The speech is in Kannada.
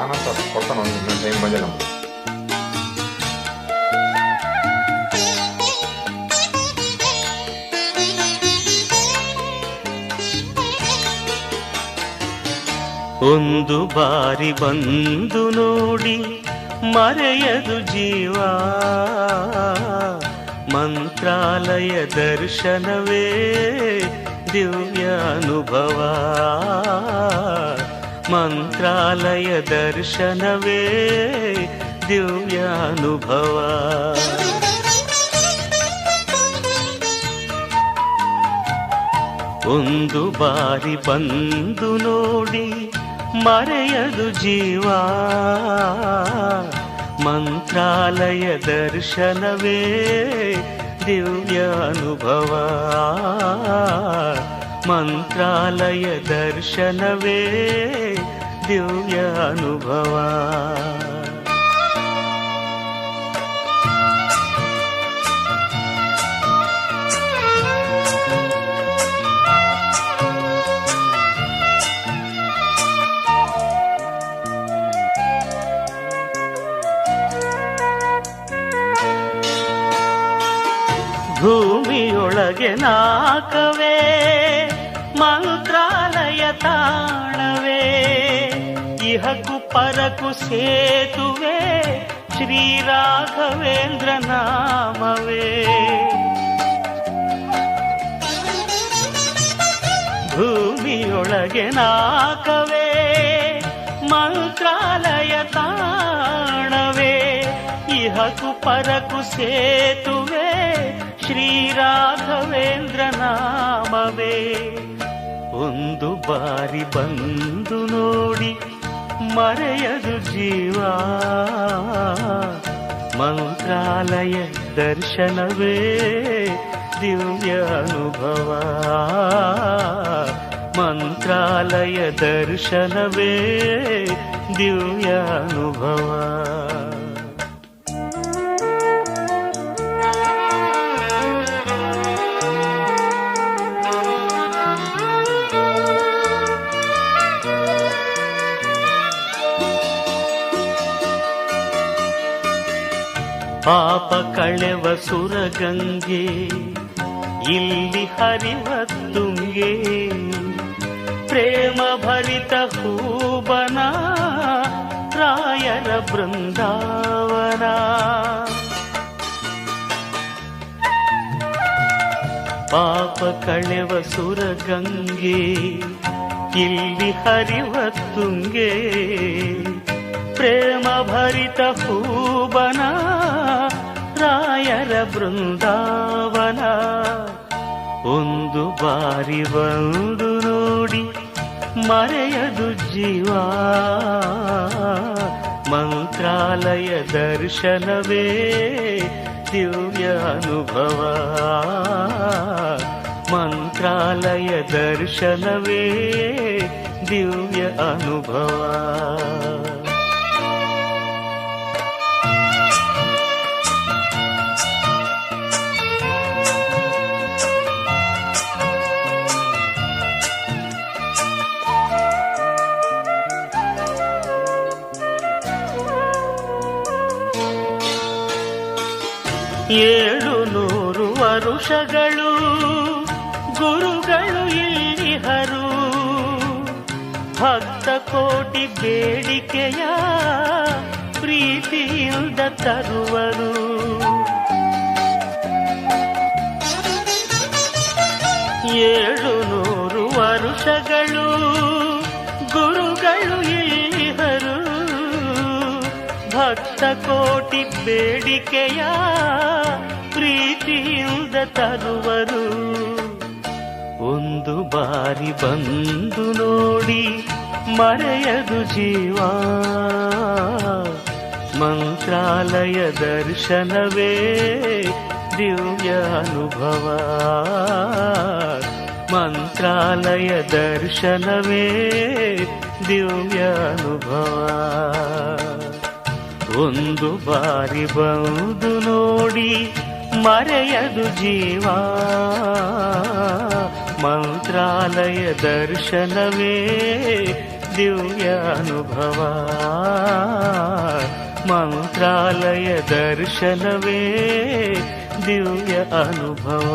ನಾನಂತ ಕೊಡ್ತಾನೆ ಒಂದು ಟೈಮ್ ಬಂದಿಲ್ಲ ನಮ್ಗೆ. ಒಂದು ಬಾರಿ ಬಂದು ನೋಡಿ ಮರೆಯದು ಜೀವ, ಮಂತ್ರಾಲಯ ದರ್ಶನವೇ ದಿವ್ಯ ಅನುಭವ, ಮಂತ್ರಾಲಯ ದರ್ಶನವೇ ದಿವ್ಯ ಅನುಭವ. ಒಂದು ಬಾರಿ ಬಂದು ನೋಡಿ ಮರೆಯದು ಜೀವ, ಮಂತ್ರಾಲಯ ದರ್ಶನವೇ ದಿವ್ಯ ಅನುಭವ, ಮಂತ್ರಾಲಯ ದರ್ಶನವೇ ದಿವ್ಯ ಅನುಭವ. ಭೂಮಿಯೊಳಗೆ ನಾಕವೇ ಮಂತ್ರಾಲಯ ತಾಣವೇ, ಇಹಕು ಪರಕು ಸೇತುವೆ ಶ್ರೀ ರಾಘವೇಂದ್ರ ನಾಮವೇ. ಭೂಮಿಯೊಳಗೆ ನಾಕವೇ ಮಂತ್ರಾಲಯ ತಾಣವೇ, ಇಹಕು ಪರಕು ಸೇತುವೆ ಶ್ರೀ ರಾಘವೇಂದ್ರ ನಾಮವೇ. ಒಂದು ಬಾರಿ ಬಂದು ನೋಡಿ ಮರೆಯದು ಜೀವ, ಮಂತ್ರಾಲಯ ದರ್ಶನವೇ ದಿವ್ಯ ಅನುಭವ, ಮಂತ್ರಾಲಯ ದರ್ಶನವೇ ದಿವ್ಯ ಅನುಭವ. ಪಾಪ ಕಳೆವ ಸುರಗಂಗೆ ಇಲ್ಲಿ ಹರಿವ ತುಂಗೆ, ಪ್ರೇಮ ಭರಿತ ಹೂಬನ ರಾಯರ ಬೃಂದಾವನ. ಪಾಪ ಕಳೆವ ಸುರಗಂಗೆ ಇಲ್ಲಿ ಹರಿವ ತುಂಗೆ, ಪ್ರೇಮ ಭರಿತ ಹೂಬನ ರಾಯರ ಬೃಂದಾವನ. ಒಂದು ಬಾರಿ ಬಂದು ನೋಡಿ ಮರೆಯದು ಜೀವ, ಮಂತ್ರಾಲಯ ದರ್ಶನವೇ ದಿವ್ಯ ಅನುಭವ, ಮಂತ್ರಾಲಯ ದರ್ಶನವೇ ದಿವ್ಯ ಅನುಭವ. ಏಳು ನೂರು ವರುಷಗಳು ಗುರುಗಳು ಇಲ್ಲಿಹರು, ಭಕ್ತ ಕೋಟಿ ಬೇಡಿಕೆಯ ಪ್ರೀತಿಯಿಂದ ತರುವರು. ಏಳು ನೂರು ವರುಷಗಳು ಗುರುಗಳು ಇಲ್ಲಿಹರು, ಭಕ್ತ ಕೋಟಿ ಬೇಡಿಕೆಯ ಪ್ರೀತಿಯಿಂದ ತರುವರು. ಒಂದು ಬಾರಿ ಬಂದು ನೋಡಿ ಮರೆಯದು ಜೀವ, ಮಂತ್ರಾಲಯ ದರ್ಶನವೇ ದಿವ್ಯ ಅನುಭವ, ಮಂತ್ರಾಲಯ ದರ್ಶನವೇ ದಿವ್ಯ ಅನುಭವ. ಒಂದು ಬಾರಿ ಬಂದು ನೋಡಿ ಮರೆಯದು ಜೀವ, ಮಂತ್ರಾಲಯ ದರ್ಶನವೇ ದಿವ್ಯ ಅನುಭವ ಮಂತ್ರಾಲಯ ದರ್ಶನವೇ ದಿವ್ಯ ಅನುಭವ.